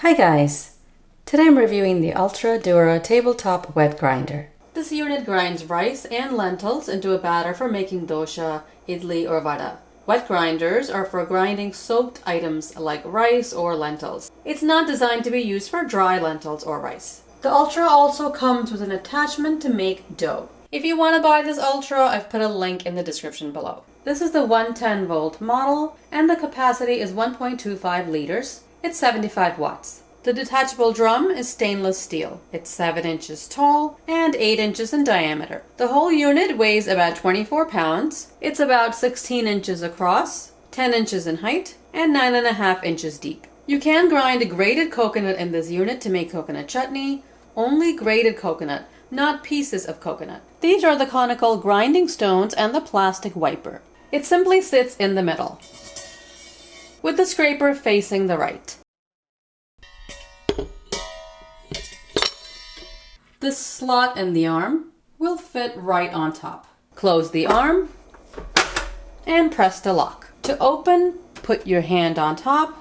Hi guys! Today I'm reviewing the Ultra Dura Tabletop Wet Grinder. This unit grinds rice and lentils into a batter for making dosa, idli or vada. Wet grinders are for grinding soaked items like rice or lentils. It's not designed to be used for dry lentils or rice. The Ultra also comes with an attachment to make dough. If you want to buy this Ultra, I've put a link in the description below. This is the 110 volt model and the capacity is 1.25 liters. It's 75 watts. The detachable drum is stainless steel. It's 7 inches tall and 8 inches in diameter. The whole unit weighs about 24 pounds. It's about 16 inches across, 10 inches in height, and 9.5 inches deep. You can grind grated coconut in this unit to make coconut chutney. Only grated coconut, not pieces of coconut. These are the conical grinding stones and the plastic wiper. It simply sits in the middle, with the scraper facing the right. This slot in the arm will fit right on top. Close the arm and press the lock. To open, put your hand on top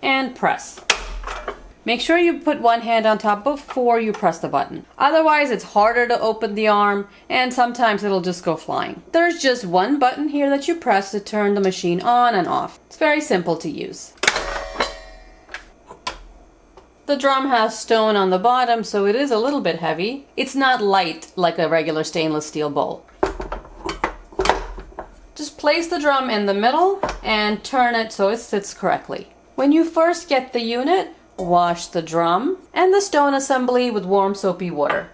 and press. Make sure you put one hand on top before you press the button. Otherwise, it's harder to open the arm and sometimes it'll just go flying. There's just one button here that you press to turn the machine on and off. It's very simple to use. The drum has stone on the bottom, so it is a little bit heavy. It's not light like a regular stainless steel bowl. Just place the drum in the middle and turn it so it sits correctly. When you first get the unit, wash the drum and the stone assembly with warm soapy water.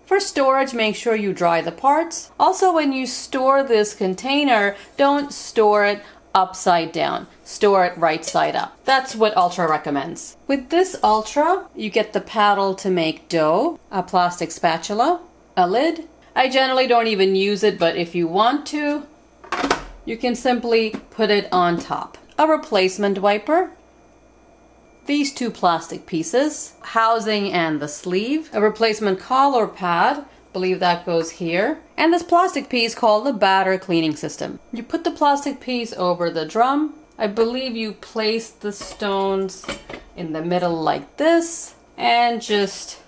For storage, make sure you dry the parts. Also, when you store this container, don't store it upside down. Store it right side up. That's what Ultra recommends. With this Ultra, you get the paddle to make dough, a plastic spatula, a lid. I generally don't even use it, but if you want to, you can simply put it on top. A replacement wiper, these two plastic pieces, housing and the sleeve, a replacement collar pad, believe that goes here, and this plastic piece called the batter cleaning system. You put the plastic piece over the drum. I believe you place the stones in the middle like this and just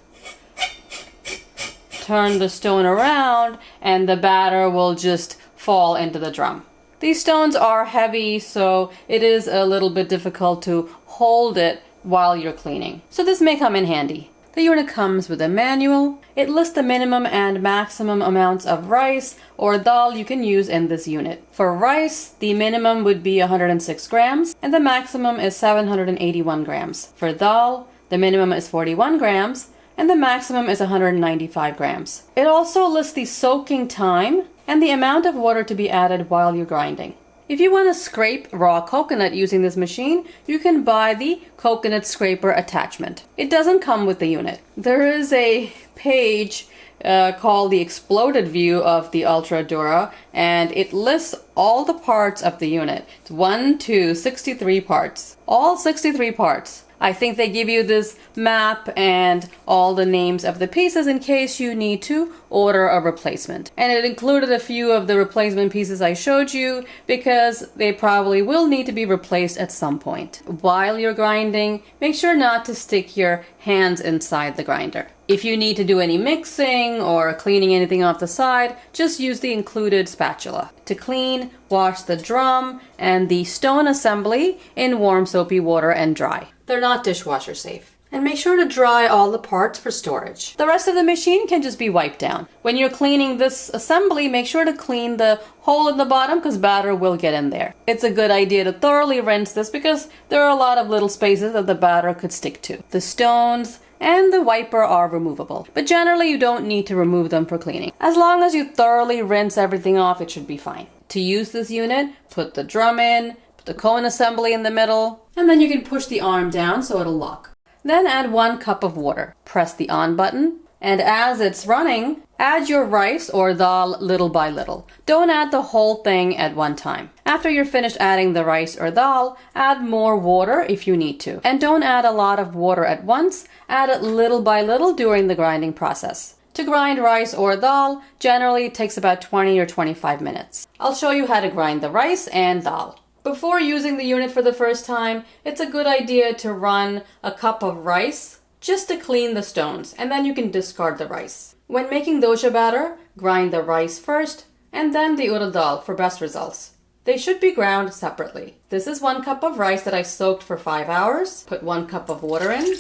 turn the stone around and the batter will just fall into the drum. These stones are heavy, so it is a little bit difficult to hold it while you're cleaning. So this may come in handy. The unit comes with a manual. It lists the minimum and maximum amounts of rice or dal you can use in this unit. For rice, the minimum would be 106 grams and the maximum is 781 grams. For dal, the minimum is 41 grams and the maximum is 195 grams. It also lists the soaking time and the amount of water to be added while you're grinding. If you want to scrape raw coconut using this machine, you can buy the coconut scraper attachment. It doesn't come with the unit. There is a page called the exploded view of the Ultra Dura, and it lists all the parts of the unit. It's 1 to 63 parts. All 63 parts. I think they give you this map and all the names of the pieces in case you need to order a replacement. And it included a few of the replacement pieces I showed you because they probably will need to be replaced at some point. While you're grinding, make sure not to stick your hands inside the grinder. If you need to do any mixing or cleaning anything off the side, just use the included spatula. To clean, wash the drum and the stone assembly in warm soapy water and dry. They're not dishwasher safe. And make sure to dry all the parts for storage. The rest of the machine can just be wiped down. When you're cleaning this assembly, make sure to clean the hole in the bottom because batter will get in there. It's a good idea to thoroughly rinse this because there are a lot of little spaces that the batter could stick to. The stones and the wiper are removable, but generally you don't need to remove them for cleaning. As long as you thoroughly rinse everything off, it should be fine. To use this unit, put the drum in, put the cone assembly in the middle, and then you can push the arm down so it'll lock. Then add 1 cup of water. Press the on button, and as it's running, add your rice or dal little by little. Don't add the whole thing at one time. After you're finished adding the rice or dal, add more water if you need to. And don't add a lot of water at once. Add it little by little during the grinding process. To grind rice or dal, generally it takes about 20 or 25 minutes. I'll show you how to grind the rice and dal. Before using the unit for the first time, it's a good idea to run a cup of rice just to clean the stones, and then you can discard the rice. When making dosa batter, grind the rice first and then the urad dal for best results. They should be ground separately. This is 1 cup of rice that I soaked for 5 hours. Put 1 cup of water in.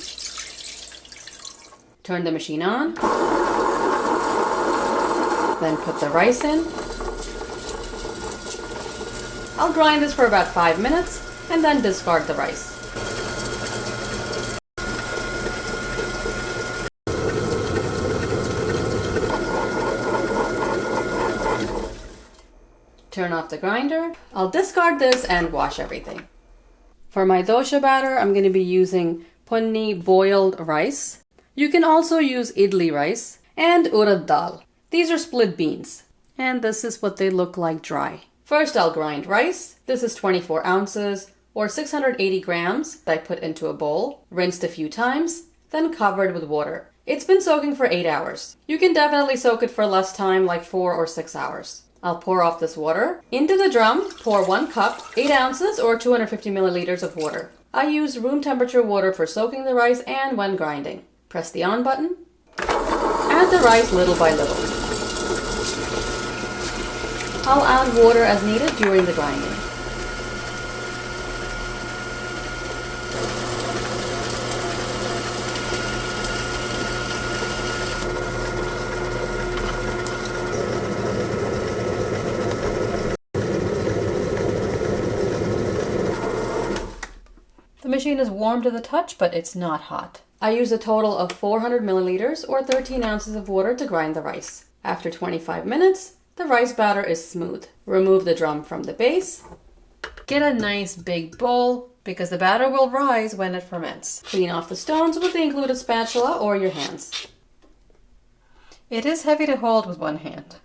Turn the machine on. Then put the rice in. I'll grind this for about 5 minutes and then discard the rice. Turn off the grinder. I'll discard this and wash everything. For my dosa batter, I'm going to be using punni boiled rice. You can also use idli rice and urad dal. These are split beans, and this is what they look like dry. First, I'll grind rice. This is 24 ounces or 680 grams that I put into a bowl, rinsed a few times, then covered with water. It's been soaking for 8 hours. You can definitely soak it for less time, like 4 or 6 hours. I'll pour off this water. Into the drum, pour 1 cup, 8 ounces or 250 milliliters of water. I use room temperature water for soaking the rice and when grinding. Press the on button. Add the rice little by little. I'll add water as needed during the grinding. The machine is warm to the touch, but it's not hot. I use a total of 400 milliliters or 13 ounces of water to grind the rice. After 25 minutes, the rice batter is smooth. Remove the drum from the base. Get a nice big bowl because the batter will rise when it ferments. Clean off the stones with the included spatula or your hands. It is heavy to hold with one hand.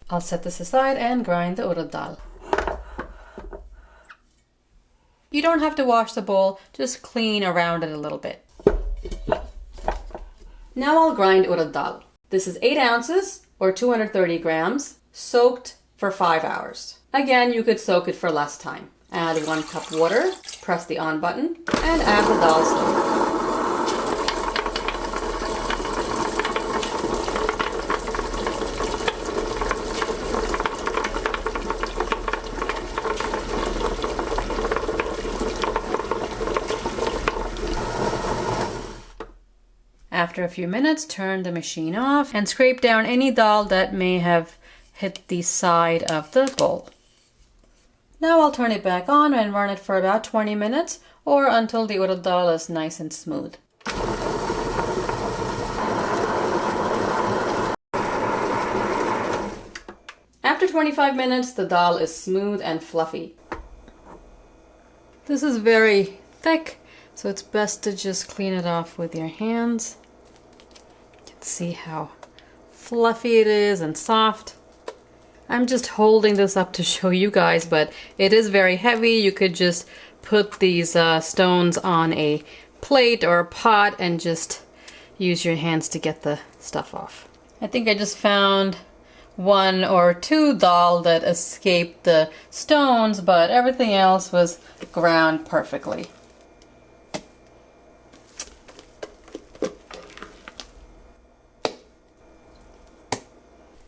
I'll set this aside and grind the urad dal. You don't have to wash the bowl, just clean around it a little bit. Now I'll grind urad dal. This is 8 ounces or 230 grams, soaked for 5 hours. Again, you could soak it for less time. Add 1 cup water, press the on button, and add the dal slowly. After a few minutes, turn the machine off and scrape down any dal that may have hit the side of the bowl. Now I'll turn it back on and run it for about 20 minutes or until the urad dal is nice and smooth. After 25 minutes, the dal is smooth and fluffy. This is very thick, so it's best to just clean it off with your hands. See how fluffy it is and soft. I'm just holding this up to show you guys, but it is very heavy. You could just put these stones on a plate or a pot and just use your hands to get the stuff off. I think I just found 1 or 2 dal that escaped the stones, but everything else was ground perfectly.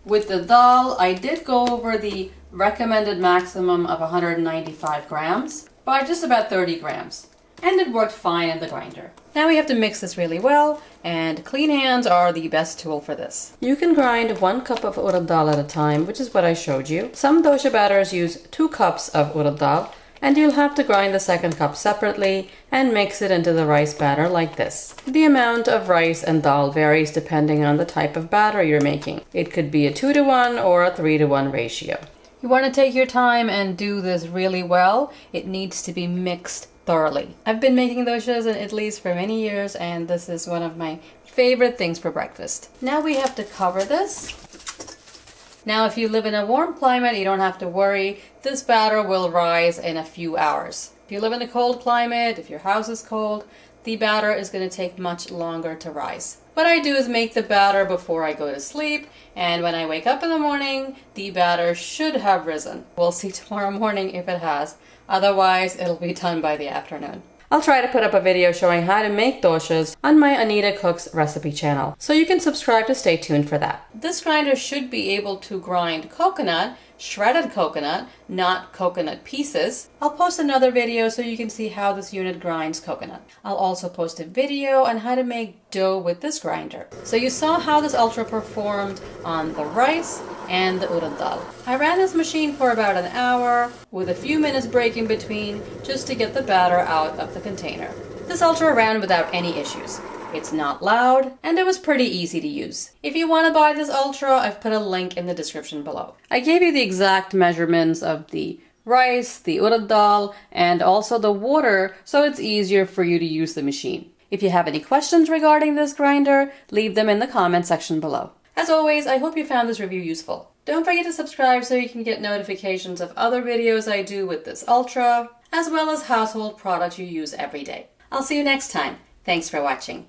With the dal, I did go over the recommended maximum of 195 grams by just about 30 grams, and it worked fine in the grinder. Now we have to mix this really well, and clean hands are the best tool for this. You can grind 1 cup of urad dal at a time, which is what I showed you. Some dosa batters use 2 cups of urad dal, and you'll have to grind the second cup separately and mix it into the rice batter like this. The amount of rice and dal varies depending on the type of batter you're making. It could be a 2-to-1 or a 3-to-1 ratio. You want to take your time and do this really well. It needs to be mixed thoroughly. I've been making dosas and idlis for many years, and this is one of my favorite things for breakfast. Now we have to cover this. Now, if you live in a warm climate, you don't have to worry. This batter will rise in a few hours. If you live in a cold climate, if your house is cold, the batter is going to take much longer to rise. What I do is make the batter before I go to sleep, and when I wake up in the morning, the batter should have risen. We'll see tomorrow morning if it has. Otherwise, it'll be done by the afternoon. I'll try to put up a video showing how to make dosas on my Anita Cooks recipe channel, so you can subscribe to stay tuned for that. This grinder should be able to grind coconut, shredded coconut, not coconut pieces. I'll post another video so you can see how this unit grinds coconut. I'll also post a video on how to make dough with this grinder. So you saw how this Ultra performed on the rice and the urad dal. I ran this machine for about an hour with a few minutes break in between just to get the batter out of the container. This Ultra ran without any issues. It's not loud, and it was pretty easy to use. If you want to buy this Ultra, I've put a link in the description below. I gave you the exact measurements of the rice, the urad dal, and also the water, so it's easier for you to use the machine. If you have any questions regarding this grinder, leave them in the comment section below. As always, I hope you found this review useful. Don't forget to subscribe so you can get notifications of other videos I do with this Ultra, as well as household products you use every day. I'll see you next time. Thanks for watching.